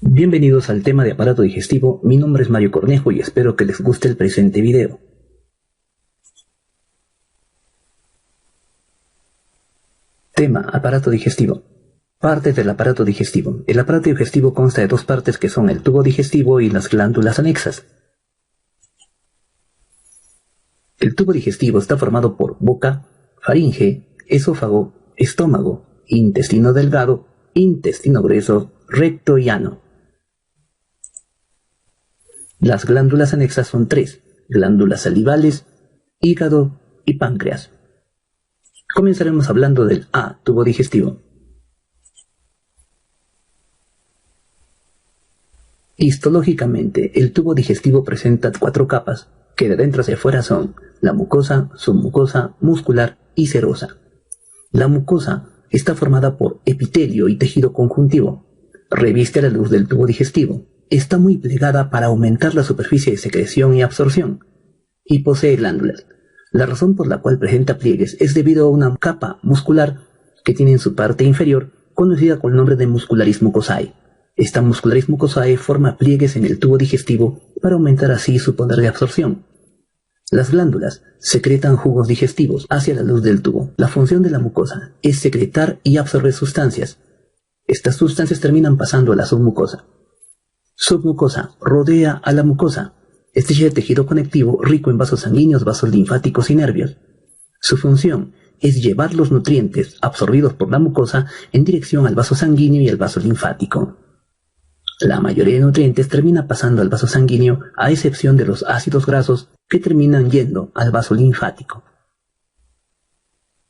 Bienvenidos al tema de aparato digestivo. Mi nombre es Mario Cornejo y espero que les guste el presente video. Tema: aparato digestivo. Partes del aparato digestivo. El aparato digestivo consta de dos partes que son el tubo digestivo y las glándulas anexas. El tubo digestivo está formado por boca, faringe, esófago, estómago, intestino delgado, intestino grueso, recto y ano. Las glándulas anexas son tres: glándulas salivales, hígado y páncreas. Comenzaremos hablando del tubo digestivo. Histológicamente, el tubo digestivo presenta cuatro capas, que de dentro hacia afuera son la mucosa, submucosa, muscular y serosa. La mucosa está formada por epitelio y tejido conjuntivo. Reviste la luz del tubo digestivo. Está muy plegada para aumentar la superficie de secreción y absorción. Y posee glándulas. La razón por la cual presenta pliegues es debido a una capa muscular que tiene en su parte inferior, conocida con el nombre de muscularis mucosae. Esta muscularis mucosae forma pliegues en el tubo digestivo para aumentar así su poder de absorción. Las glándulas secretan jugos digestivos hacia la luz del tubo. La función de la mucosa es secretar y absorber sustancias. Estas sustancias terminan pasando a la submucosa. Submucosa rodea a la mucosa. Estrecha de tejido conectivo rico en vasos sanguíneos, vasos linfáticos y nervios. Su función es llevar los nutrientes absorbidos por la mucosa en dirección al vaso sanguíneo y al vaso linfático. La mayoría de nutrientes termina pasando al vaso sanguíneo, a excepción de los ácidos grasos que terminan yendo al vaso linfático.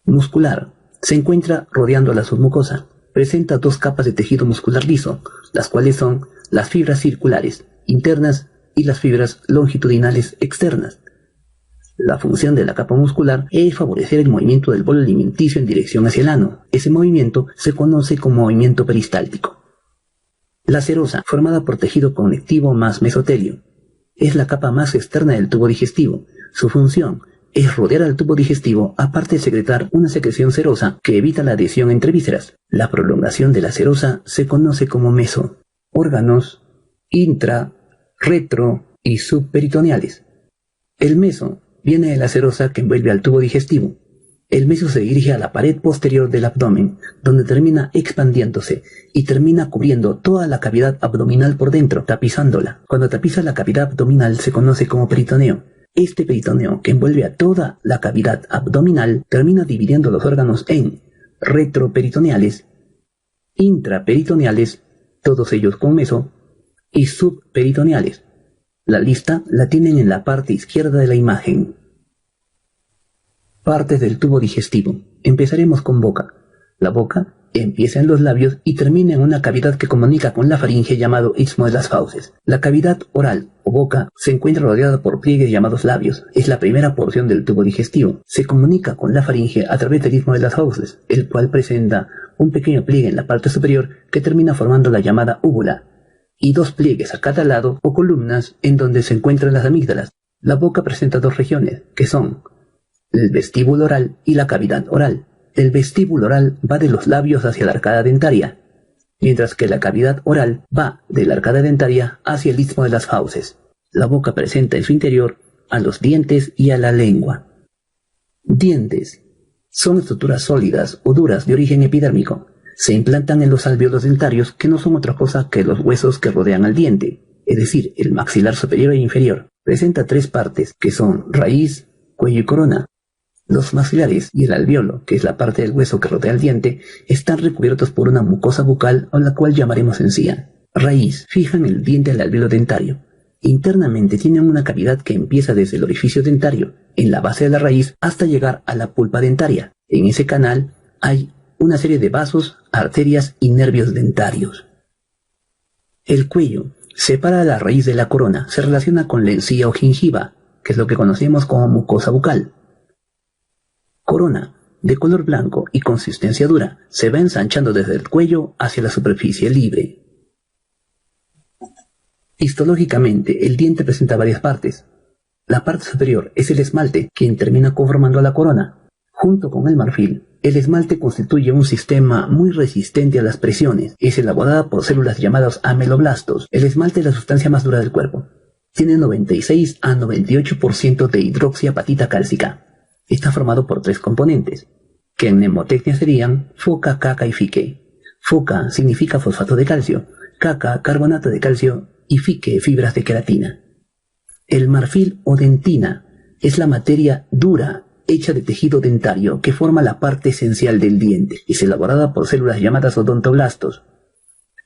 Muscular. Se encuentra rodeando a la submucosa. Presenta dos capas de tejido muscular liso, las cuales son las fibras circulares internas y las fibras longitudinales externas. La función de la capa muscular es favorecer el movimiento del bolo alimenticio en dirección hacia el ano. Ese movimiento se conoce como movimiento peristáltico. La serosa, formada por tejido conectivo más mesotelio, es la capa más externa del tubo digestivo. Su función es rodear al tubo digestivo, aparte de secretar una secreción serosa que evita la adhesión entre vísceras. La prolongación de la serosa se conoce como meso. Órganos intra, retro y subperitoneales. El meso viene de la serosa que envuelve al tubo digestivo. El meso se dirige a la pared posterior del abdomen, donde termina expandiéndose y termina cubriendo toda la cavidad abdominal por dentro, tapizándola. Cuando tapiza la cavidad abdominal se conoce como peritoneo. Este peritoneo, que envuelve a toda la cavidad abdominal, termina dividiendo los órganos en retroperitoneales, intraperitoneales, todos ellos con meso, y subperitoneales. La lista la tienen en la parte izquierda de la imagen. Partes del tubo digestivo. Empezaremos con boca. La boca empieza en los labios y termina en una cavidad que comunica con la faringe llamado istmo de las fauces. La cavidad oral o boca se encuentra rodeada por pliegues llamados labios. Es la primera porción del tubo digestivo. Se comunica con la faringe a través del istmo de las fauces, el cual presenta un pequeño pliegue en la parte superior que termina formando la llamada úvula, y dos pliegues a cada lado o columnas en donde se encuentran las amígdalas. La boca presenta dos regiones, que son el vestíbulo oral y la cavidad oral. El vestíbulo oral va de los labios hacia la arcada dentaria, mientras que la cavidad oral va de la arcada dentaria hacia el istmo de las fauces. La boca presenta en su interior a los dientes y a la lengua. Dientes. Son estructuras sólidas o duras de origen epidérmico. Se implantan en los alvéolos dentarios, que no son otra cosa que los huesos que rodean al diente, es decir, el maxilar superior e inferior. Presenta tres partes, que son raíz, cuello y corona. Los maxilares y el alvéolo, que es la parte del hueso que rodea el diente, están recubiertos por una mucosa bucal, a la cual llamaremos encía. Raíz. Fijan el diente al alvéolo dentario. Internamente tienen una cavidad que empieza desde el orificio dentario, en la base de la raíz, hasta llegar a la pulpa dentaria. En ese canal hay una serie de vasos, arterias y nervios dentarios. El cuello separa la raíz de la corona. Se relaciona con la encía o gingiva, que es lo que conocemos como mucosa bucal. Corona, de color blanco y consistencia dura, se va ensanchando desde el cuello hacia la superficie libre. Histológicamente, el diente presenta varias partes. La parte superior es el esmalte, quien termina conformando la corona. Junto con el marfil, el esmalte constituye un sistema muy resistente a las presiones. Es elaborada por células llamadas ameloblastos. El esmalte es la sustancia más dura del cuerpo. Tiene 96 a 98% de hidroxiapatita cálcica. Está formado por 3 componentes, que en mnemotecnia serían foca, caca y fique. Foca significa fosfato de calcio, caca, carbonato de calcio y fique, fibras de queratina. El marfil o dentina es la materia dura hecha de tejido dentario que forma la parte esencial del diente. Es elaborada por células llamadas odontoblastos.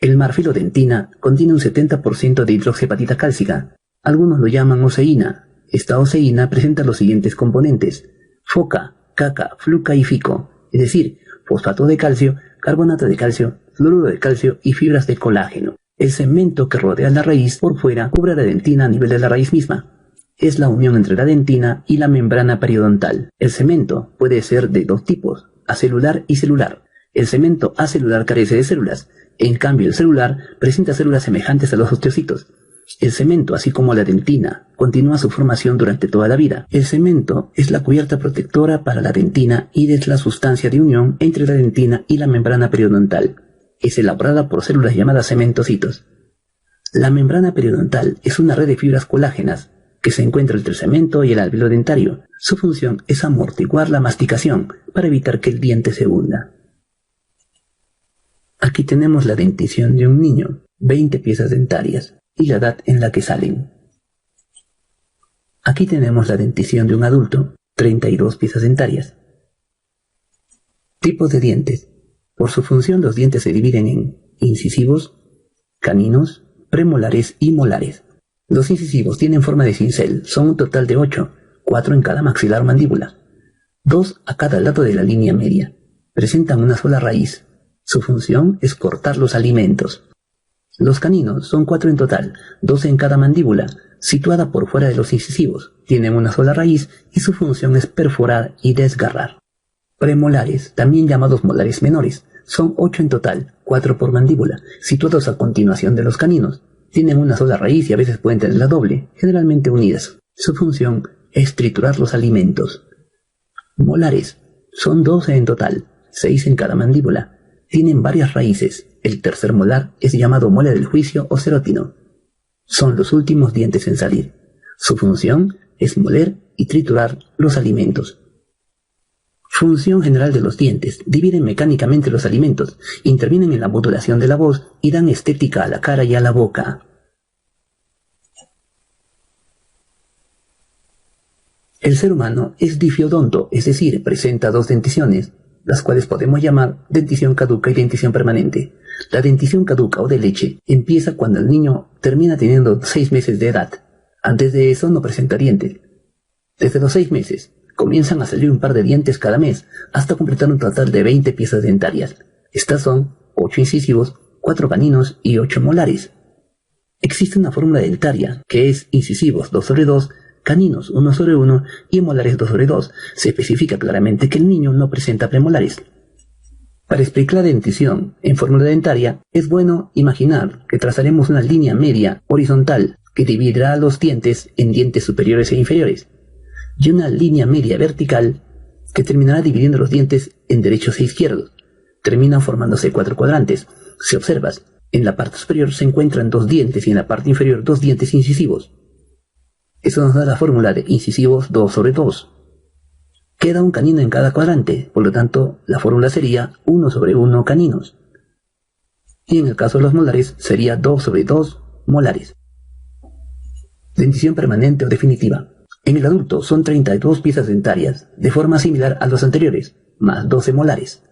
El marfil o dentina contiene un 70% de hidroxiapatita cálcica. Algunos lo llaman oseína. Esta oseína presenta los siguientes componentes: foca, caca, fluca y fico, es decir, fosfato de calcio, carbonato de calcio, fluoruro de calcio y fibras de colágeno. El cemento que rodea la raíz por fuera cubre la dentina a nivel de la raíz misma. Es la unión entre la dentina y la membrana periodontal. El cemento puede ser de 2 tipos, acelular y celular. El cemento acelular carece de células, en cambio el celular presenta células semejantes a los osteocitos. El cemento, así como la dentina, continúa su formación durante toda la vida. El cemento es la cubierta protectora para la dentina y es la sustancia de unión entre la dentina y la membrana periodontal. Es elaborada por células llamadas cementocitos. La membrana periodontal es una red de fibras colágenas que se encuentra entre el cemento y el alvéolo dentario. Su función es amortiguar la masticación para evitar que el diente se hunda. Aquí tenemos la dentición de un niño, 20 piezas dentarias, y la edad en la que salen. Aquí tenemos la dentición de un adulto, 32 piezas dentarias. Tipos de dientes. Por su función, los dientes se dividen en incisivos, caninos, premolares y molares. Los incisivos tienen forma de cincel, son un total de 8, 4 en cada maxilar o mandíbula, 2 a cada lado de la línea media. Presentan una sola raíz. Su función es cortar los alimentos. Los caninos son 4 en total, 2 en cada mandíbula, situada por fuera de los incisivos. Tienen una sola raíz y su función es perforar y desgarrar. Premolares, también llamados molares menores, son 8 en total, 4 por mandíbula, situados a continuación de los caninos. Tienen una sola raíz y a veces pueden tener la doble, generalmente unidas. Su función es triturar los alimentos. Molares, son 12 en total, 6 en cada mandíbula. Tienen varias raíces. El tercer molar es llamado muela del juicio o cerótino. Son los últimos dientes en salir. Su función es moler y triturar los alimentos. Función general de los dientes. Dividen mecánicamente los alimentos, intervienen en la modulación de la voz y dan estética a la cara y a la boca. El ser humano es difiodonto, es decir, presenta 2 denticiones, las cuales podemos llamar dentición caduca y dentición permanente. La dentición caduca o de leche empieza cuando el niño termina teniendo 6 meses de edad. Antes de eso no presenta dientes. Desde los 6 meses comienzan a salir un par de dientes cada mes, hasta completar un total de 20 piezas dentarias. Estas son 8 incisivos, 4 caninos y 8 molares. Existe una fórmula dentaria, que es incisivos 2 sobre 2, caninos 1 sobre 1 y molares 2 sobre 2. Se especifica claramente que el niño no presenta premolares. Para explicar la dentición en fórmula dentaria, es bueno imaginar que trazaremos una línea media horizontal que dividirá los dientes en dientes superiores e inferiores, y una línea media vertical que terminará dividiendo los dientes en derechos e izquierdos. Terminan formándose 4 cuadrantes. Si observas, en la parte superior se encuentran 2 dientes y en la parte inferior 2 dientes incisivos. Eso nos da la fórmula de incisivos 2 sobre 2. Queda un canino en cada cuadrante, por lo tanto la fórmula sería 1 sobre 1 caninos. Y en el caso de los molares sería 2 sobre 2 molares. Dentición permanente o definitiva. En el adulto son 32 piezas dentarias, de forma similar a los anteriores, más 12 molares.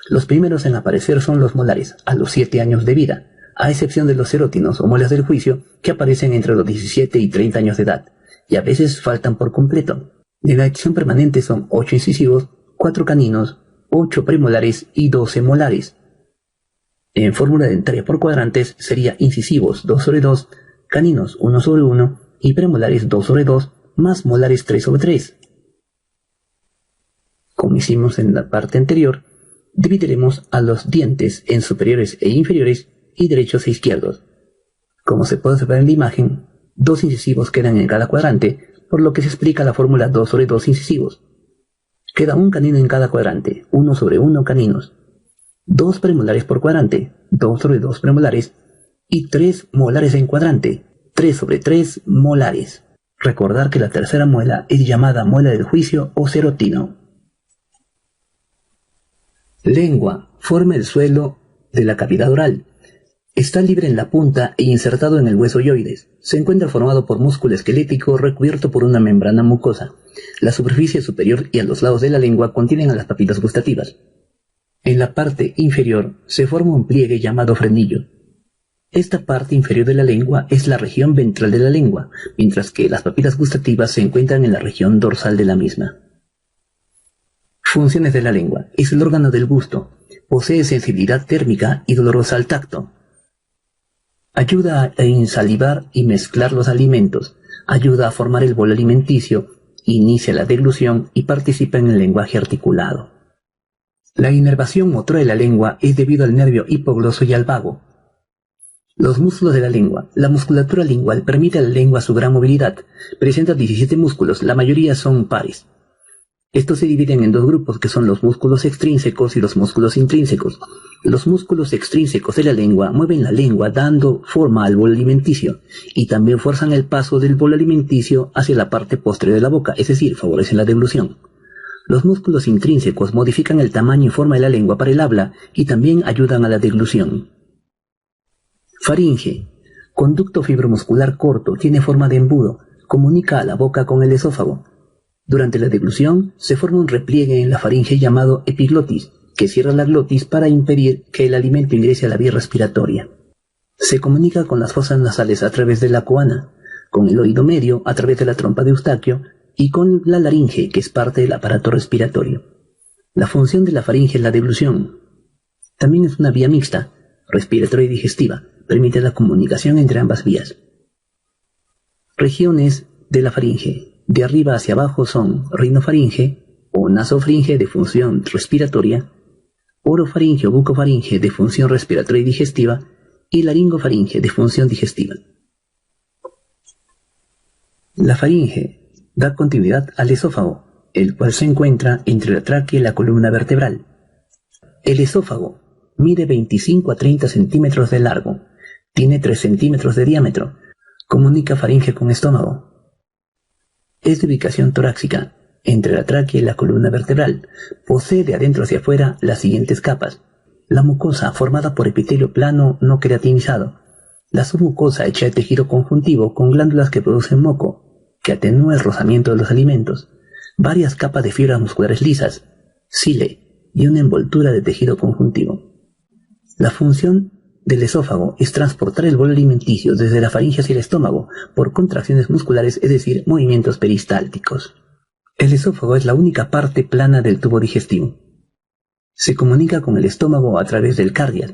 Los primeros en aparecer son los molares, a los 7 años de vida, a excepción de los cerótinos o muelas del juicio, que aparecen entre los 17 y 30 años de edad, y a veces faltan por completo. De la dentición permanente son 8 incisivos, 4 caninos, 8 premolares y 12 molares. En fórmula dentaria por cuadrantes sería incisivos 2 sobre 2, caninos 1 sobre 1 y premolares 2 sobre 2, más molares 3 sobre 3. Como hicimos en la parte anterior, dividiremos a los dientes en superiores e inferiores y derechos e izquierdos. Como se puede observar en la imagen, 2 incisivos quedan en cada cuadrante, por lo que se explica la fórmula 2 sobre 2 incisivos. Queda un canino en cada cuadrante, 1 sobre 1 caninos, 2 premolares por cuadrante, 2 sobre 2 premolares, y 3 molares en cuadrante, 3 sobre 3 molares. Recordar que la tercera muela es llamada muela del juicio o cerotino. Lengua. Forma el suelo de la cavidad oral. Está libre en la punta e insertado en el hueso yoides. Se encuentra formado por músculo esquelético recubierto por una membrana mucosa. La superficie superior y a los lados de la lengua contienen a las papilas gustativas. En la parte inferior se forma un pliegue llamado frenillo. Esta parte inferior de la lengua es la región ventral de la lengua, mientras que las papilas gustativas se encuentran en la región dorsal de la misma. Funciones de la lengua. Es el órgano del gusto. Posee sensibilidad térmica y dolorosa al tacto. Ayuda a insalivar y mezclar los alimentos. Ayuda a formar el bolo alimenticio. Inicia la deglución y participa en el lenguaje articulado. La inervación motora de la lengua es debido al nervio hipogloso y al vago. Los músculos de la lengua. La musculatura lingual permite a la lengua su gran movilidad. Presenta 17 músculos, la mayoría son pares. Estos se dividen en dos grupos que son los músculos extrínsecos y los músculos intrínsecos. Los músculos extrínsecos de la lengua mueven la lengua dando forma al bolo alimenticio y también fuerzan el paso del bolo alimenticio hacia la parte posterior de la boca, es decir, favorecen la deglución. Los músculos intrínsecos modifican el tamaño y forma de la lengua para el habla y también ayudan a la deglución. Faringe. Conducto fibromuscular corto, tiene forma de embudo, comunica a la boca con el esófago. Durante la deglución se forma un repliegue en la faringe llamado epiglotis, que cierra la glotis para impedir que el alimento ingrese a la vía respiratoria. Se comunica con las fosas nasales a través de la coana, con el oído medio a través de la trompa de Eustaquio y con la laringe, que es parte del aparato respiratorio. La función de la faringe es la deglución. También es una vía mixta, respiratoria y digestiva, permite la comunicación entre ambas vías. Regiones de la faringe. De arriba hacia abajo son rinofaringe o nasofaringe de función respiratoria, orofaringe o bucofaringe de función respiratoria y digestiva y laringofaringe de función digestiva. La faringe da continuidad al esófago, el cual se encuentra entre la tráquea y la columna vertebral. El esófago mide 25 a 30 centímetros de largo, tiene 3 centímetros de diámetro, comunica faringe con estómago. Es de ubicación torácica, entre la tráquea y la columna vertebral. Posee de adentro hacia afuera las siguientes capas. La mucosa, formada por epitelio plano no queratinizado. La submucosa, hecha de tejido conjuntivo con glándulas que producen moco, que atenúa el rozamiento de los alimentos. Varias capas de fibras musculares lisas, cile y una envoltura de tejido conjuntivo. La función del esófago es transportar el bolo alimenticio desde la faringe hacia el estómago por contracciones musculares, es decir, movimientos peristálticos. El esófago es la única parte plana del tubo digestivo. Se comunica con el estómago a través del cardias.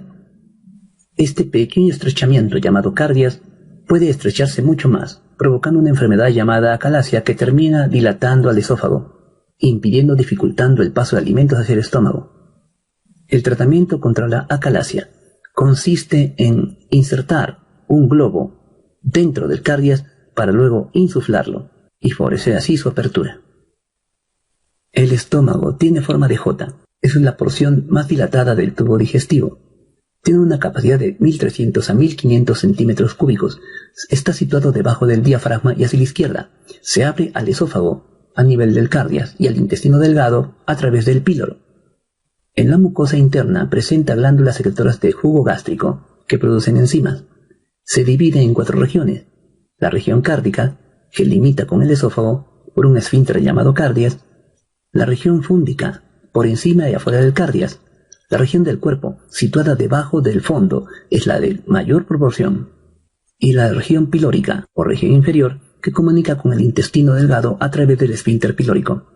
Este pequeño estrechamiento llamado cardias puede estrecharse mucho más, provocando una enfermedad llamada acalasia que termina dilatando al esófago, dificultando el paso de alimentos hacia el estómago. El tratamiento contra la acalasia consiste en insertar un globo dentro del cardias para luego insuflarlo y favorecer así su apertura. El estómago tiene forma de J. Es la porción más dilatada del tubo digestivo. Tiene una capacidad de 1300 a 1500 centímetros cúbicos. Está situado debajo del diafragma y hacia la izquierda. Se abre al esófago a nivel del cardias y al intestino delgado a través del píloro. En la mucosa interna presenta glándulas secretoras de jugo gástrico que producen enzimas. Se divide en 4 regiones. La región cárdica, que limita con el esófago por un esfínter llamado cardias. La región fúndica, por encima y afuera del cardias. La región del cuerpo, situada debajo del fondo, es la de mayor proporción. Y la región pilórica, o región inferior, que comunica con el intestino delgado a través del esfínter pilórico.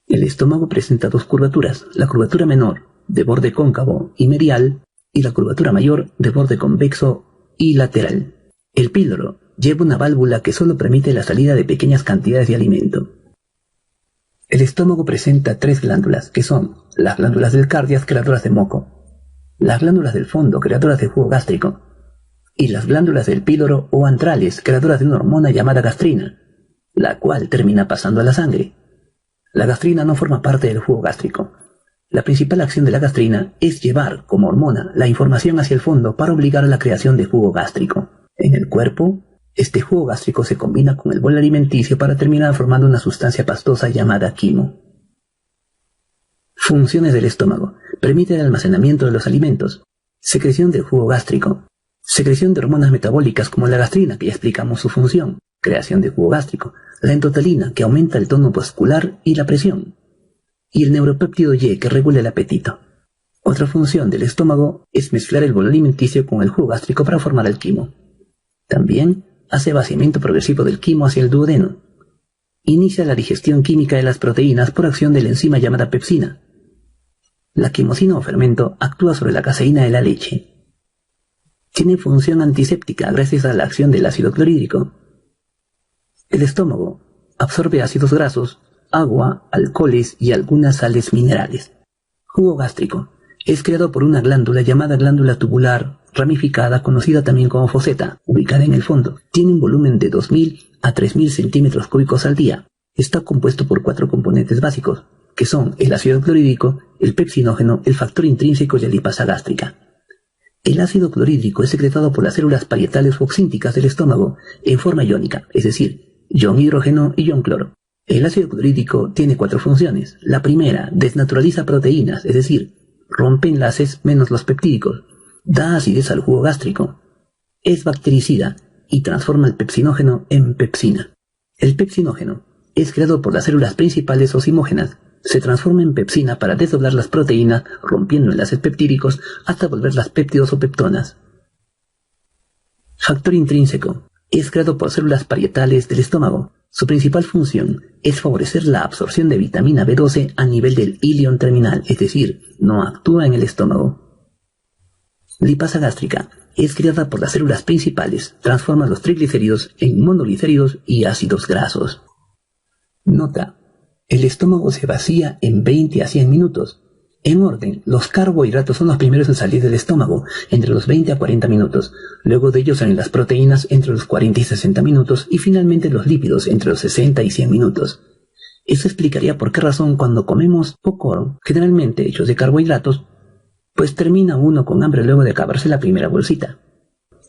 El estómago presenta 2 curvaturas, la curvatura menor, de borde cóncavo y medial, y la curvatura mayor, de borde convexo y lateral. El píloro lleva una válvula que solo permite la salida de pequeñas cantidades de alimento. El estómago presenta 3 glándulas, que son las glándulas del cardias creadoras de moco, las glándulas del fondo creadoras de jugo gástrico, y las glándulas del píloro o antrales creadoras de una hormona llamada gastrina, la cual termina pasando a la sangre. La gastrina no forma parte del jugo gástrico. La principal acción de la gastrina es llevar, como hormona, la información hacia el fondo para obligar a la creación de jugo gástrico. En el cuerpo, este jugo gástrico se combina con el bol alimenticio para terminar formando una sustancia pastosa llamada quimo. Funciones del estómago. Permite el almacenamiento de los alimentos. Secreción del jugo gástrico. Secreción de hormonas metabólicas como la gastrina, que ya explicamos su función. Creación de jugo gástrico. La endotelina, que aumenta el tono muscular y la presión. Y el neuropéptido Y, que regula el apetito. Otra función del estómago es mezclar el bol alimenticio con el jugo gástrico para formar el quimo. También hace vaciamiento progresivo del quimo hacia el duodeno. Inicia la digestión química de las proteínas por acción de la enzima llamada pepsina. La quimosina o fermento actúa sobre la caseína de la leche. Tiene función antiséptica gracias a la acción del ácido clorhídrico. El estómago absorbe ácidos grasos, agua, alcoholes y algunas sales minerales. Jugo gástrico. Es creado por una glándula llamada glándula tubular ramificada, conocida también como foseta, ubicada en el fondo. Tiene un volumen de 2.000 a 3.000 centímetros cúbicos al día. Está compuesto por 4 componentes básicos, que son el ácido clorhídrico, el pepsinógeno, el factor intrínseco y la lipasa gástrica. El ácido clorhídrico es secretado por las células parietales oxínticas del estómago en forma iónica, es decir, ion hidrógeno y ion cloro. El ácido clorhídrico tiene 4 funciones. La primera, desnaturaliza proteínas, es decir, rompe enlaces menos los peptídicos, da acidez al jugo gástrico, es bactericida y transforma el pepsinógeno en pepsina. El pepsinógeno es creado por las células principales o zimógenas, se transforma en pepsina para desdoblar las proteínas rompiendo enlaces peptídicos hasta volverlas péptidos o peptonas. Factor intrínseco es creado por células parietales del estómago. Su principal función es favorecer la absorción de vitamina B12 a nivel del ilion terminal, es decir, no actúa en el estómago. Lipasa gástrica es creada por las células principales, transforma los triglicéridos en monoglicéridos y ácidos grasos. Nota: el estómago se vacía en 20 a 100 minutos. En orden, los carbohidratos son los primeros en salir del estómago, entre los 20 a 40 minutos. Luego de ellos salen las proteínas entre los 40 y 60 minutos y finalmente los lípidos entre los 60 y 100 minutos. Eso explicaría por qué razón cuando comemos popcorn, generalmente hechos de carbohidratos, pues termina uno con hambre luego de acabarse la primera bolsita.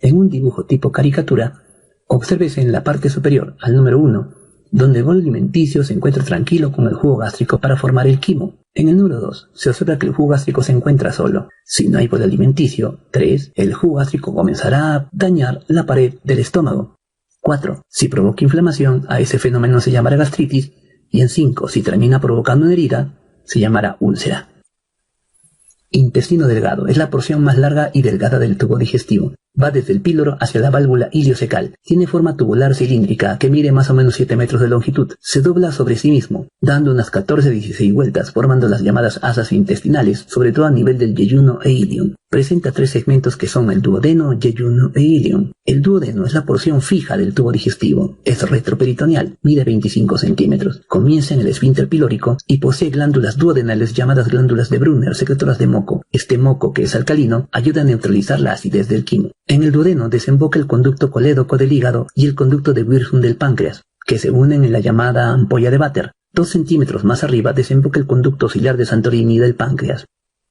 En un dibujo tipo caricatura, obsérvese en la parte superior, al número 1, donde el bol alimenticio se encuentra tranquilo con el jugo gástrico para formar el quimo. En el número 2, se observa que el jugo gástrico se encuentra solo. Si no hay bol alimenticio. 3, el jugo gástrico comenzará a dañar la pared del estómago. 4, si provoca inflamación, a ese fenómeno se llamará gastritis. Y en 5, si termina provocando una herida, se llamará úlcera. Intestino delgado es la porción más larga y delgada del tubo digestivo. Va desde el píloro hacia la válvula iliocecal. Tiene forma tubular cilíndrica que mide más o menos 7 metros de longitud. Se dobla sobre sí mismo, dando unas 14-16 vueltas, formando las llamadas asas intestinales, sobre todo a nivel del yeyuno e ilion. Presenta 3 segmentos que son el duodeno, yeyuno e ilion. El duodeno es la porción fija del tubo digestivo. Es retroperitoneal, mide 25 centímetros. Comienza en el esfínter pilórico y posee glándulas duodenales llamadas glándulas de Brunner, secretoras de moco. Este moco, que es alcalino, ayuda a neutralizar la acidez del quimo. En el duodeno desemboca el conducto colédoco del hígado y el conducto de Wirsum del páncreas, que se unen en la llamada ampolla de Vater. 2 centímetros más arriba desemboca el conducto ciliar de Santorini del páncreas.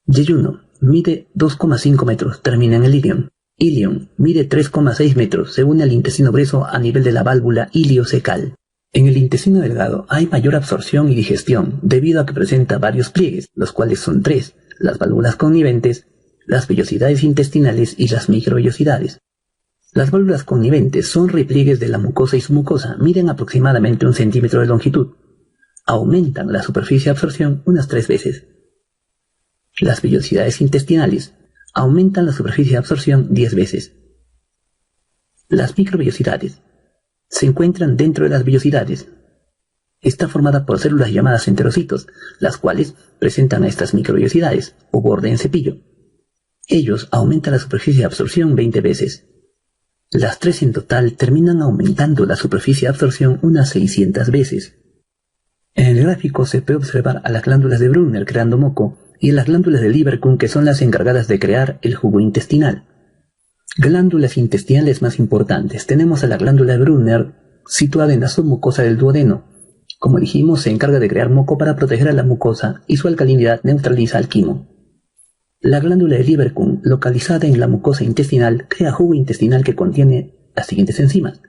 Yeyuno mide 2,5 metros, termina en el ilion. Ilion mide 3,6 metros, se une al intestino grueso a nivel de la válvula iliocecal. En el intestino delgado hay mayor absorción y digestión, debido a que presenta varios pliegues, los cuales son 3, las válvulas conniventes, las vellosidades intestinales y las microvellosidades. Las válvulas conniventes son repliegues de la mucosa y su mucosa, miden aproximadamente 1 centímetro de longitud. Aumentan la superficie de absorción unas 3 veces. Las vellosidades intestinales aumentan la superficie de absorción 10 veces. Las microvellosidades se encuentran dentro de las vellosidades. Está formada por células llamadas enterocitos, las cuales presentan a estas microvellosidades, o borde en cepillo. Ellos aumentan la superficie de absorción 20 veces. Las 3 en total terminan aumentando la superficie de absorción unas 600 veces. En el gráfico se puede observar a las glándulas de Brunner creando moco y a las glándulas de Lieberkühn, que son las encargadas de crear el jugo intestinal. Glándulas intestinales más importantes. Tenemos a la glándula de Brunner situada en la submucosa del duodeno. Como dijimos, se encarga de crear moco para proteger a la mucosa y su alcalinidad neutraliza al quimo. La glándula de Lieberkühn, localizada en la mucosa intestinal, crea jugo intestinal que contiene las siguientes enzimas: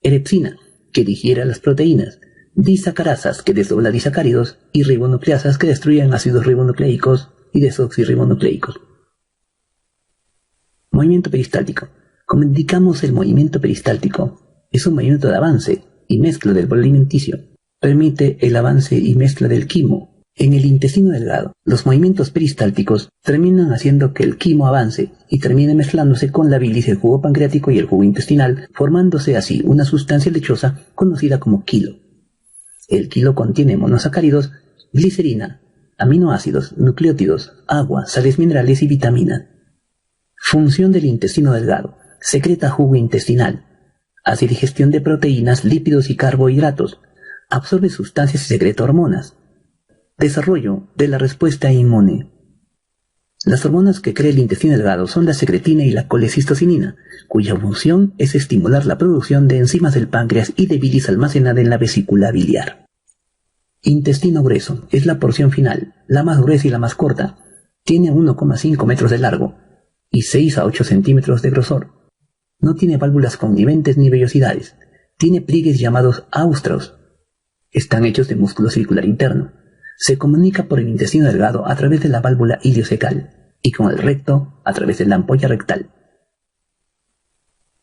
erepsina, que digiere las proteínas, disacarasas, que desdobla disacáridos, y ribonucleasas, que destruyen ácidos ribonucleicos y desoxirribonucleicos. Movimiento peristáltico. Como indicamos, el movimiento peristáltico es un movimiento de avance y mezcla del bolo alimenticio. Permite el avance y mezcla del quimo. En el intestino delgado, los movimientos peristálticos terminan haciendo que el quimo avance y termine mezclándose con la bilis, el jugo pancreático y el jugo intestinal, formándose así una sustancia lechosa conocida como quilo. El quilo contiene monosacáridos, glicerina, aminoácidos, nucleótidos, agua, sales minerales y vitamina. Función del intestino delgado: secreta jugo intestinal, hace digestión de proteínas, lípidos y carbohidratos, absorbe sustancias y secreta hormonas. Desarrollo de la respuesta inmune. Las hormonas que crea el intestino delgado son la secretina y la colecistocinina, cuya función es estimular la producción de enzimas del páncreas y de bilis almacenada en la vesícula biliar. Intestino grueso es la porción final, la más gruesa y la más corta. Tiene 1,5 metros de largo y 6 a 8 centímetros de grosor. No tiene válvulas conniventes ni vellosidades. Tiene pliegues llamados austraos. Están hechos de músculo circular interno. Se comunica por el intestino delgado a través de la válvula iliocecal y con el recto a través de la ampolla rectal.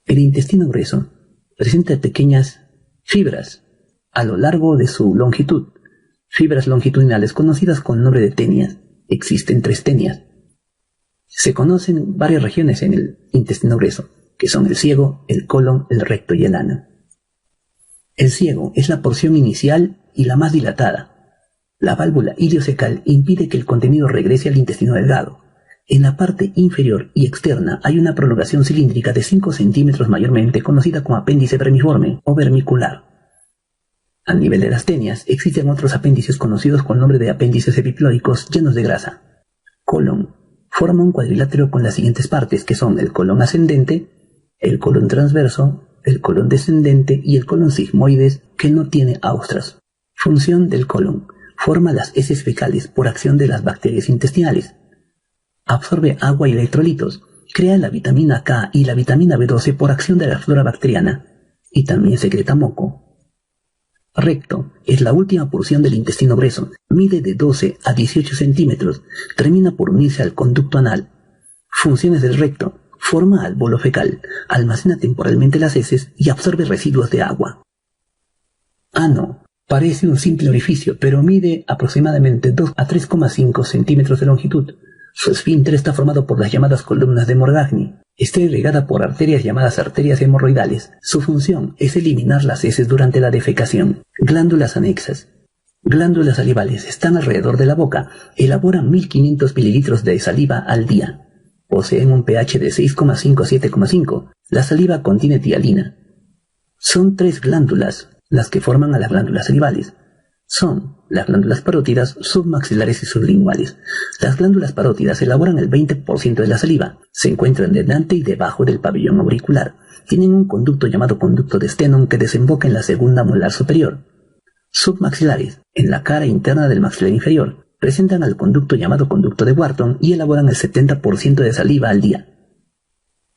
El intestino grueso presenta pequeñas fibras a lo largo de su longitud, fibras longitudinales conocidas con el nombre de tenias. Existen 3 tenias. Se conocen varias regiones en el intestino grueso, que son el ciego, el colon, el recto y el ano. El ciego es la porción inicial y la más dilatada. La válvula iliocecal impide que el contenido regrese al intestino delgado. En la parte inferior y externa hay una prolongación cilíndrica de 5 centímetros mayormente, conocida como apéndice vermiforme o vermicular. Al nivel de las tenias existen otros apéndices conocidos con el nombre de apéndices epiploicos llenos de grasa. Colon. Forma un cuadrilátero con las siguientes partes, que son el colon ascendente, el colon transverso, el colon descendente y el colon sigmoides, que no tiene austras. Función del colon: forma las heces fecales por acción de las bacterias intestinales. Absorbe agua y electrolitos. Crea la vitamina K y la vitamina B12 por acción de la flora bacteriana. Y también secreta moco. Recto es la última porción del intestino grueso. Mide de 12 a 18 centímetros. Termina por unirse al conducto anal. Funciones del recto: forma al bolo fecal, almacena temporalmente las heces y absorbe residuos de agua. Ano. Parece un simple orificio, pero mide aproximadamente 2 a 3,5 centímetros de longitud. Su esfínter está formado por las llamadas columnas de Morgagni. Está irrigada por arterias llamadas arterias hemorroidales. Su función es eliminar las heces durante la defecación. Glándulas anexas. Glándulas salivales están alrededor de la boca. Elaboran 1500 mililitros de saliva al día. Poseen un pH de 6,5 a 7,5. La saliva contiene tialina. Son 3 glándulas las que forman a las glándulas salivales. Son las glándulas parótidas, submaxilares y sublinguales. Las glándulas parótidas elaboran el 20% de la saliva. Se encuentran delante y debajo del pabellón auricular. Tienen un conducto llamado conducto de Stenone que desemboca en la segunda molar superior. Submaxilares, en la cara interna del maxilar inferior, presentan al conducto llamado conducto de Wharton y elaboran el 70% de saliva al día.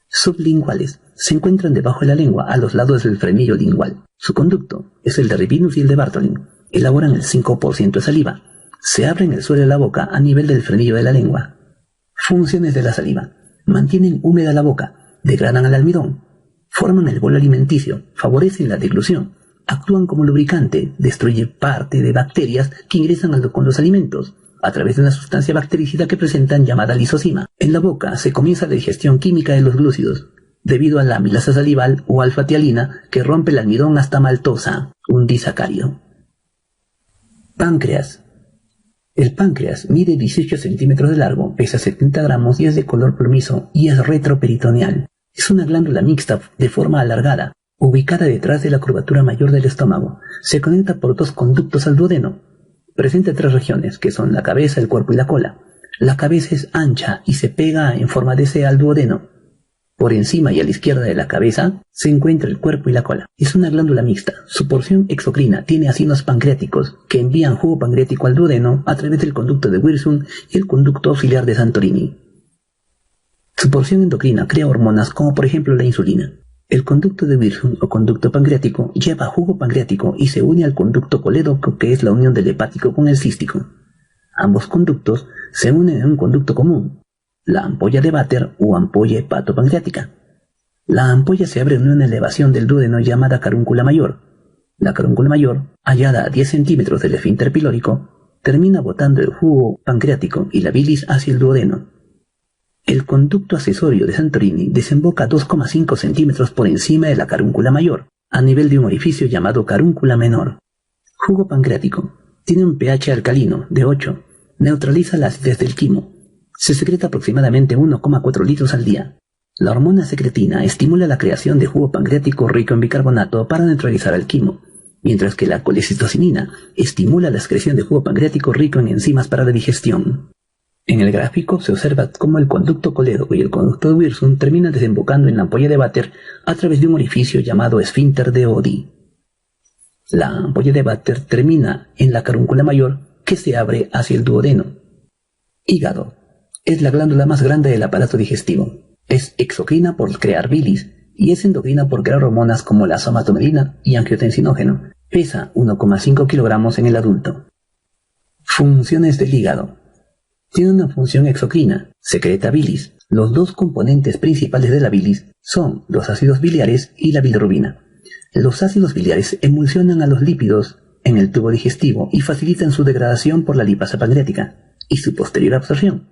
Sublinguales, se encuentran debajo de la lengua, a los lados del frenillo lingual. Su conducto es el de Ribinus y el de Bartholin. Elaboran el 5% de saliva. Se abren el suelo de la boca a nivel del frenillo de la lengua. Funciones de la saliva: mantienen húmeda la boca, degradan al almidón, forman el bolo alimenticio, favorecen la deglución, actúan como lubricante, destruye parte de bacterias que ingresan con los alimentos a través de una sustancia bactericida que presentan llamada lisozima. En la boca se comienza la digestión química de los glúcidos, debido a la amilasa salival o alfa-tialina que rompe el almidón hasta maltosa, un disacárido. Páncreas. El páncreas mide 18 centímetros de largo, pesa 70 gramos y es de color plomizo y es retroperitoneal. Es una glándula mixta de forma alargada, ubicada detrás de la curvatura mayor del estómago. Se conecta por 2 conductos al duodeno. Presenta 3 regiones, que son la cabeza, el cuerpo y la cola. La cabeza es ancha y se pega en forma de C al duodeno. Por encima y a la izquierda de la cabeza se encuentra el cuerpo y la cola. Es una glándula mixta. Su porción exocrina tiene acinos pancreáticos que envían jugo pancreático al duodeno a través del conducto de Wirsung y el conducto auxiliar de Santorini. Su porción endocrina crea hormonas como por ejemplo la insulina. El conducto de Wirsung o conducto pancreático lleva jugo pancreático y se une al conducto colédoco, que es la unión del hepático con el cístico. Ambos conductos se unen en un conducto común, la ampolla de Vater o ampolla hepatopancreática. La ampolla se abre en una elevación del duodeno llamada carúncula mayor. La carúncula mayor, hallada a 10 centímetros del esfínter pilórico, termina botando el jugo pancreático y la bilis hacia el duodeno. El conducto accesorio de Santorini desemboca 2,5 centímetros por encima de la carúncula mayor, a nivel de un orificio llamado carúncula menor. Jugo pancreático. Tiene un pH alcalino de 8. Neutraliza la acidez del quimo. Se secreta aproximadamente 1,4 litros al día. La hormona secretina estimula la creación de jugo pancreático rico en bicarbonato para neutralizar el quimo, mientras que la colecistocinina estimula la excreción de jugo pancreático rico en enzimas para la digestión. En el gráfico se observa cómo el conducto colédoco y el conducto de Wirsung terminan desembocando en la ampolla de Vater a través de un orificio llamado esfínter de Oddi. La ampolla de Vater termina en la carúncula mayor, que se abre hacia el duodeno. Hígado. Es la glándula más grande del aparato digestivo. Es exocrina por crear bilis y es endocrina por crear hormonas como la somatomerina y angiotensinógeno. Pesa 1,5 kilogramos en el adulto. Funciones del hígado. Tiene una función exocrina, secreta bilis. Los dos componentes principales de la bilis son los ácidos biliares y la bilirrubina. Los ácidos biliares emulsionan a los lípidos en el tubo digestivo y facilitan su degradación por la lipasa pancreática y su posterior absorción.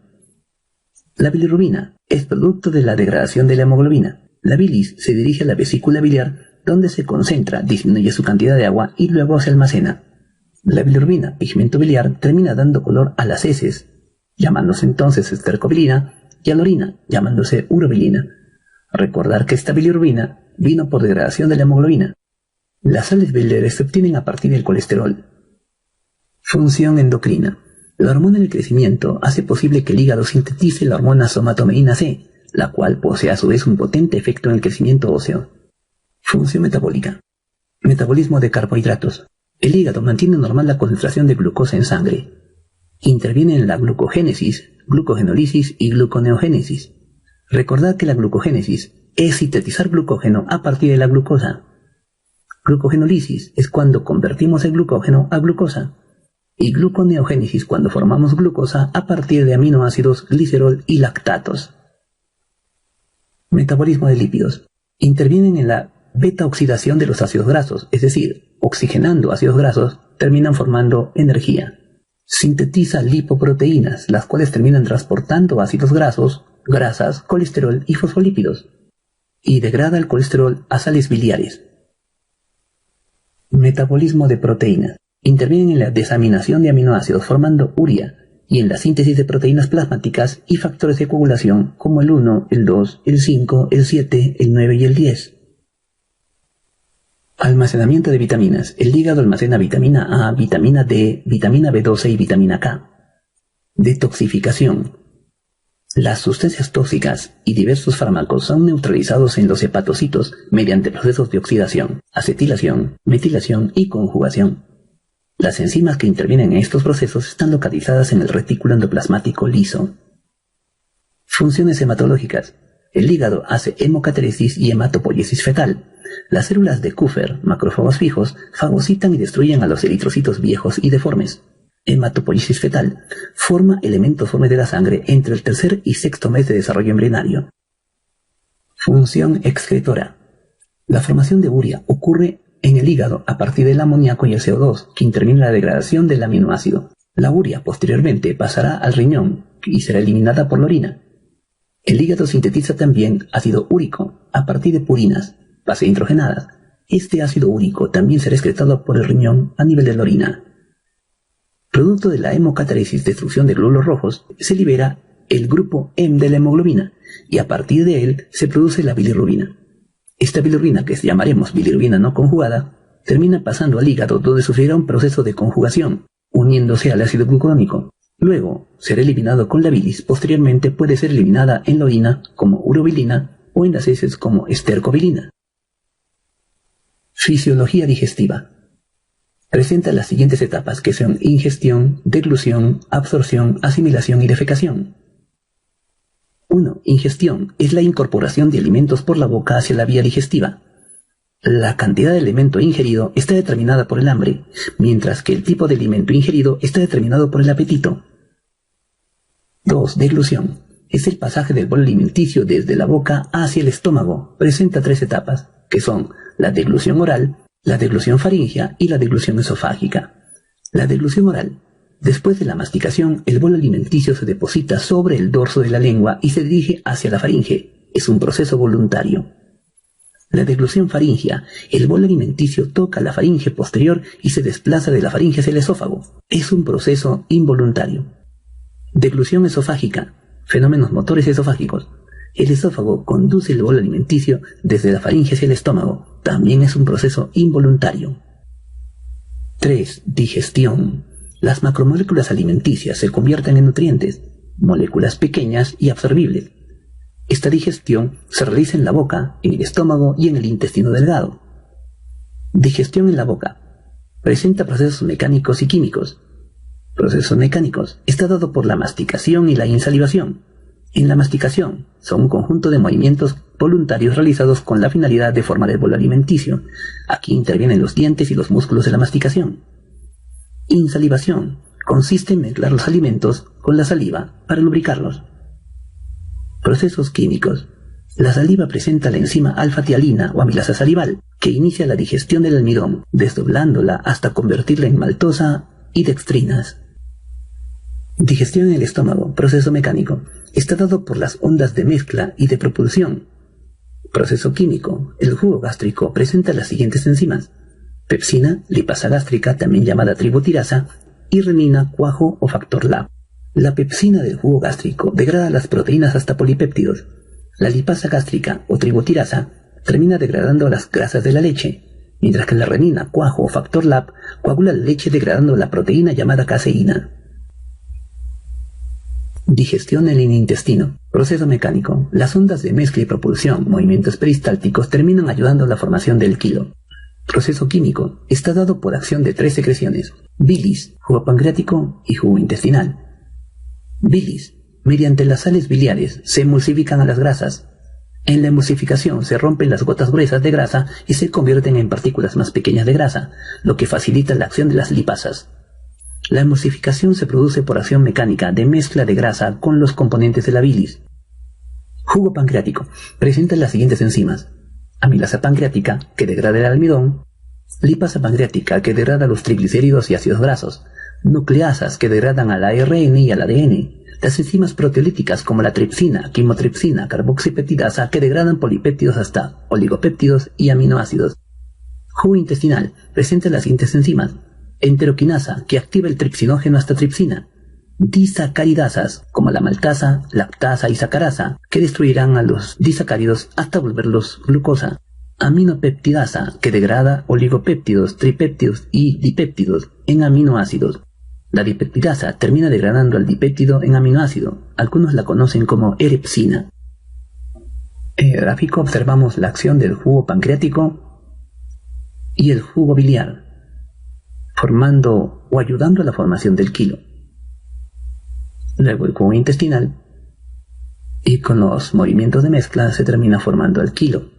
La bilirrubina es producto de la degradación de la hemoglobina. La bilis se dirige a la vesícula biliar, donde se concentra, disminuye su cantidad de agua y luego se almacena. La bilirrubina, pigmento biliar, termina dando color a las heces, llamándose entonces estercobilina, y a la orina, llamándose urobilina. Recordar que esta bilirrubina vino por degradación de la hemoglobina. Las sales biliares se obtienen a partir del colesterol. Función endocrina. La hormona del crecimiento hace posible que el hígado sintetice la hormona somatomerina C, la cual posee a su vez un potente efecto en el crecimiento óseo. Función metabólica. Metabolismo de carbohidratos. El hígado mantiene normal la concentración de glucosa en sangre. Interviene en la glucogénesis, glucogenólisis y gluconeogénesis. Recordad que la glucogénesis es sintetizar glucógeno a partir de la glucosa. Glucogenólisis es cuando convertimos el glucógeno a glucosa. Y gluconeogénesis cuando formamos glucosa a partir de aminoácidos, glicerol y lactatos. Metabolismo de lípidos. Intervienen en la beta-oxidación de los ácidos grasos, es decir, oxigenando ácidos grasos, terminan formando energía. Sintetiza lipoproteínas, las cuales terminan transportando ácidos grasos, grasas, colesterol y fosfolípidos. Y degrada el colesterol a sales biliares. Metabolismo de proteínas. Intervienen en la desaminación de aminoácidos formando urea y en la síntesis de proteínas plasmáticas y factores de coagulación como el 1, el 2, el 5, el 7, el 9 y el 10. Almacenamiento de vitaminas. El hígado almacena vitamina A, vitamina D, vitamina B12 y vitamina K. Detoxificación. Las sustancias tóxicas y diversos fármacos son neutralizados en los hepatocitos mediante procesos de oxidación, acetilación, metilación y conjugación. Las enzimas que intervienen en estos procesos están localizadas en el retículo endoplasmático liso. Funciones hematológicas. El hígado hace hemocateresis y hematopoiesis fetal. Las células de Kupffer, macrófagos fijos, fagocitan y destruyen a los eritrocitos viejos y deformes. Hematopoiesis fetal. Forma elementos formes de la sangre entre el tercer y sexto mes de desarrollo embrionario. Función excretora. La formación de urea ocurre en el hígado a partir del amoníaco y el CO2, que interviene en la degradación del aminoácido. La urea posteriormente pasará al riñón y será eliminada por la orina. El hígado sintetiza también ácido úrico a partir de purinas, base hidrogenadas. Este ácido úrico también será excretado por el riñón a nivel de la orina. Producto de la hemocateresis, destrucción de glóbulos rojos, se libera el grupo M de la hemoglobina y a partir de él se produce la bilirrubina. Esta bilirrubina, que llamaremos bilirrubina no conjugada, termina pasando al hígado, donde sufrirá un proceso de conjugación, uniéndose al ácido glucónico. Luego será eliminado con la bilis. Posteriormente puede ser eliminada en la orina como urobilina o en las heces como estercobilina. Fisiología digestiva. Presenta las siguientes etapas, que son ingestión, deglución, absorción, asimilación y defecación. 1. Ingestión. Es la incorporación de alimentos por la boca hacia la vía digestiva. La cantidad de alimento ingerido está determinada por el hambre, mientras que el tipo de alimento ingerido está determinado por el apetito. 2. Deglución. Es el pasaje del bolo alimenticio desde la boca hacia el estómago. Presenta 3 etapas, que son la deglución oral, la deglución faríngea y la deglución esofágica. La deglución oral. Después de la masticación, el bolo alimenticio se deposita sobre el dorso de la lengua y se dirige hacia la faringe. Es un proceso voluntario. La deglución faríngea. El bolo alimenticio toca la faringe posterior y se desplaza de la faringe hacia el esófago. Es un proceso involuntario. Deglución esofágica. Fenómenos motores esofágicos. El esófago conduce el bolo alimenticio desde la faringe hacia el estómago. También es un proceso involuntario. 3. Digestión. Las macromoléculas alimenticias se convierten en nutrientes, moléculas pequeñas y absorbibles. Esta digestión se realiza en la boca, en el estómago y en el intestino delgado. Digestión en la boca. Presenta procesos mecánicos y químicos. Procesos mecánicos. Está dado por la masticación y la insalivación. En la masticación son un conjunto de movimientos voluntarios realizados con la finalidad de formar el bolo alimenticio. Aquí intervienen los dientes y los músculos de la masticación. Insalivación. Consiste en mezclar los alimentos con la saliva para lubricarlos. Procesos químicos. La saliva presenta la enzima alfa-tialina o amilasa salival, que inicia la digestión del almidón, desdoblándola hasta convertirla en maltosa y dextrinas. Digestión en el estómago. Proceso mecánico. Está dado por las ondas de mezcla y de propulsión. Proceso químico. El jugo gástrico presenta las siguientes enzimas: pepsina, lipasa gástrica, también llamada tributirasa, y renina, cuajo o factor Lab. La pepsina del jugo gástrico degrada las proteínas hasta polipéptidos. La lipasa gástrica o tributirasa termina degradando las grasas de la leche, mientras que la renina, cuajo o factor Lab coagula la leche degradando la proteína llamada caseína. Digestión en el intestino. Proceso mecánico. Las ondas de mezcla y propulsión, movimientos peristálticos, terminan ayudando a la formación del quilo. Proceso químico. Está dado por acción de 3 secreciones: bilis, jugo pancreático y jugo intestinal. Bilis. Mediante las sales biliares se emulsifican a las grasas. En la emulsificación se rompen las gotas gruesas de grasa y se convierten en partículas más pequeñas de grasa, lo que facilita la acción de las lipasas. La emulsificación se produce por acción mecánica de mezcla de grasa con los componentes de la bilis. Jugo pancreático. Presenta las siguientes enzimas: amilasa pancreática, que degrada el almidón; lipasa pancreática, que degrada los triglicéridos y ácidos grasos; nucleasas, que degradan al ARN y al ADN; las enzimas proteolíticas como la tripsina, quimotripsina, carboxipeptidasa, que degradan polipéptidos hasta oligopéptidos y aminoácidos. Jugo intestinal. Presenta las siguientes enzimas: enteroquinasa, que activa el tripsinógeno hasta tripsina; disacaridasas, como la maltasa, lactasa y sacarasa, que destruirán a los disacáridos hasta volverlos glucosa; aminopeptidasa, que degrada oligopéptidos, tripéptidos y dipéptidos en aminoácidos. La dipeptidasa termina degradando al dipéptido en aminoácido. Algunos la conocen como erepsina. En el gráfico observamos la acción del jugo pancreático y el jugo biliar, formando o ayudando a la formación del quilo. Luego el jugo intestinal, y con los movimientos de mezcla se termina formando el quilo.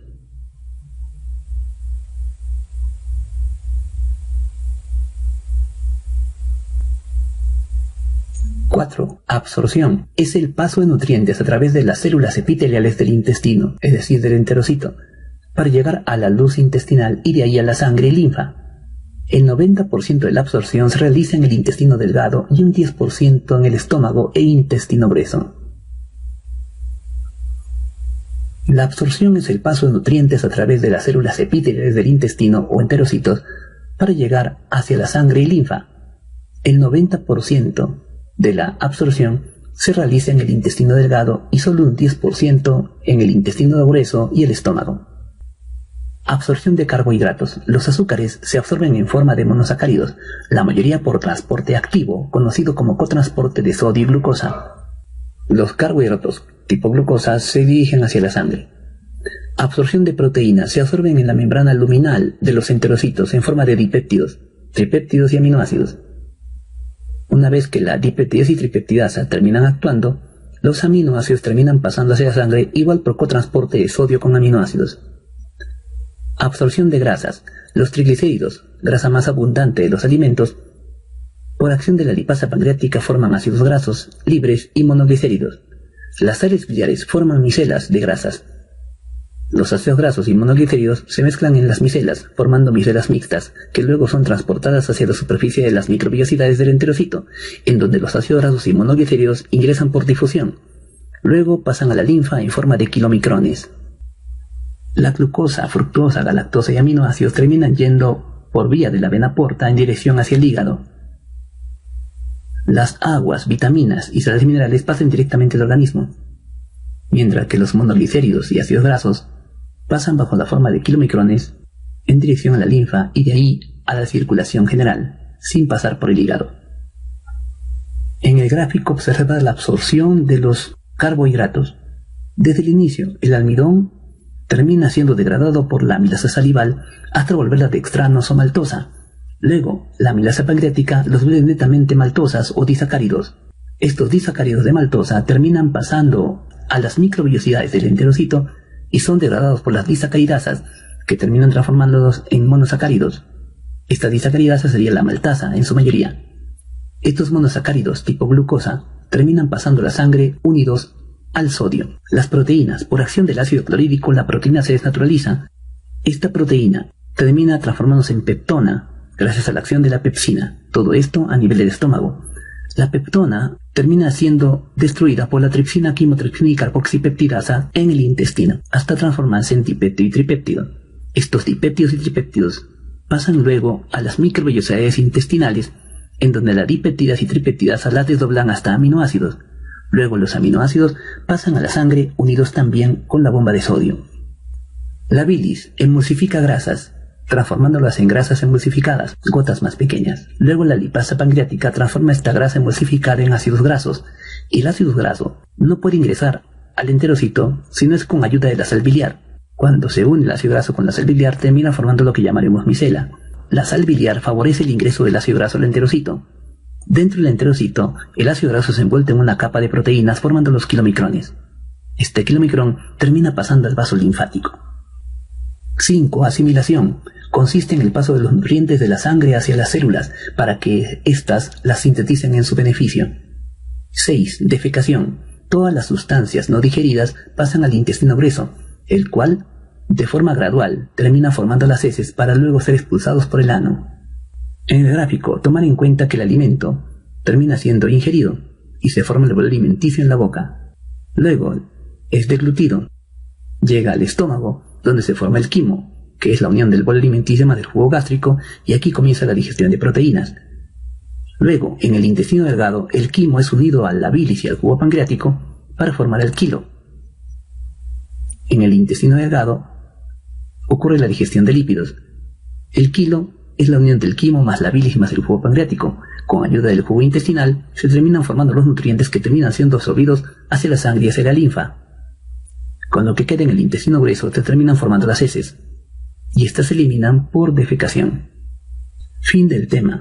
Absorción. Es el paso de nutrientes a través de las células epiteliales del intestino, es decir, del enterocito, para llegar a la luz intestinal y de ahí a la sangre y linfa. El 90% de la absorción se realiza en el intestino delgado y un 10% en el estómago e intestino grueso. La absorción es el paso de nutrientes a través de las células epiteliales del intestino o enterocitos para llegar hacia la sangre y linfa. El 90% de la absorción se realiza en el intestino delgado y solo un 10% en el intestino grueso y el estómago. Absorción de carbohidratos. Los azúcares se absorben en forma de monosacáridos, la mayoría por transporte activo, conocido como cotransporte de sodio y glucosa. Los carbohidratos tipo glucosa se dirigen hacia la sangre. Absorción de proteínas. Se absorben en la membrana luminal de los enterocitos en forma de dipéptidos, tripéptidos y aminoácidos. Una vez que la dipeptidasa y tripeptidasa terminan actuando, los aminoácidos terminan pasando hacia la sangre igual por cotransporte de sodio con aminoácidos. Absorción de grasas. Los triglicéridos, grasa más abundante de los alimentos, por acción de la lipasa pancreática forman ácidos grasos libres y monoglicéridos. Las sales biliares forman micelas de grasas. Los ácidos grasos y monoglicéridos se mezclan en las micelas, formando micelas mixtas, que luego son transportadas hacia la superficie de las microvellosidades del enterocito, en donde los ácidos grasos y monoglicéridos ingresan por difusión. Luego pasan a la linfa en forma de kilomicrones. La glucosa, fructosa, galactosa y aminoácidos terminan yendo por vía de la vena porta en dirección hacia el hígado. Las aguas, vitaminas y sales minerales pasan directamente al organismo, mientras que los monoglicéridos y ácidos grasos pasan bajo la forma de kilomicrones en dirección a la linfa y de ahí a la circulación general, sin pasar por el hígado. En el gráfico observa la absorción de los carbohidratos. Desde el inicio, el almidón termina siendo degradado por la amilasa salival hasta volverla dextranos o maltosa. Luego, la amilasa pancreática los vuelve netamente maltosas o disacáridos. Estos disacáridos de maltosa terminan pasando a las microvellosidades del enterocito y son degradados por las disacaridasas, que terminan transformándolos en monosacáridos. Esta disacaridasa sería la maltasa en su mayoría. Estos monosacáridos tipo glucosa terminan pasando a la sangre unidos al sodio. Las proteínas, por acción del ácido clorhídrico, la proteína se desnaturaliza. Esta proteína termina transformándose en peptona gracias a la acción de la pepsina. Todo esto a nivel del estómago. La peptona termina siendo destruida por la tripsina, quimotripsina y carboxipeptidasa en el intestino, hasta transformarse en dipéptido y tripéptido. Estos dipéptidos y tripéptidos pasan luego a las microvellosidades intestinales, en donde la dipeptidasa y tripeptidasa las desdoblan hasta aminoácidos. Luego los aminoácidos pasan a la sangre unidos también con la bomba de sodio. La bilis emulsifica grasas, transformándolas en grasas emulsificadas, gotas más pequeñas. Luego la lipasa pancreática transforma esta grasa emulsificada en ácidos grasos, y el ácido graso no puede ingresar al enterocito si no es con ayuda de la sal biliar. Cuando se une el ácido graso con la sal biliar termina formando lo que llamaremos micela. La sal biliar favorece el ingreso del ácido graso al enterocito. Dentro del enterocito, el ácido graso se envuelve en una capa de proteínas formando los kilomicrones. Este kilomicrón termina pasando al vaso linfático. 5. Asimilación. Consiste en el paso de los nutrientes de la sangre hacia las células para que éstas las sinteticen en su beneficio. 6. Defecación. Todas las sustancias no digeridas pasan al intestino grueso, el cual, de forma gradual, termina formando las heces para luego ser expulsados por el ano. En el gráfico, tomar en cuenta que el alimento termina siendo ingerido y se forma el bolo alimenticio en la boca. Luego es deglutido, llega al estómago, donde se forma el quimo, que es la unión del bolo alimenticio más del jugo gástrico, y aquí comienza la digestión de proteínas. Luego, en el intestino delgado, el quimo es unido a la bilis y al jugo pancreático para formar el quilo. En el intestino delgado ocurre la digestión de lípidos. El quilo es la unión del quimo más la bilis más el jugo pancreático. Con ayuda del jugo intestinal se terminan formando los nutrientes que terminan siendo absorbidos hacia la sangre y hacia la linfa. Con lo que queda en el intestino grueso se terminan formando las heces, y estas se eliminan por defecación. Fin del tema.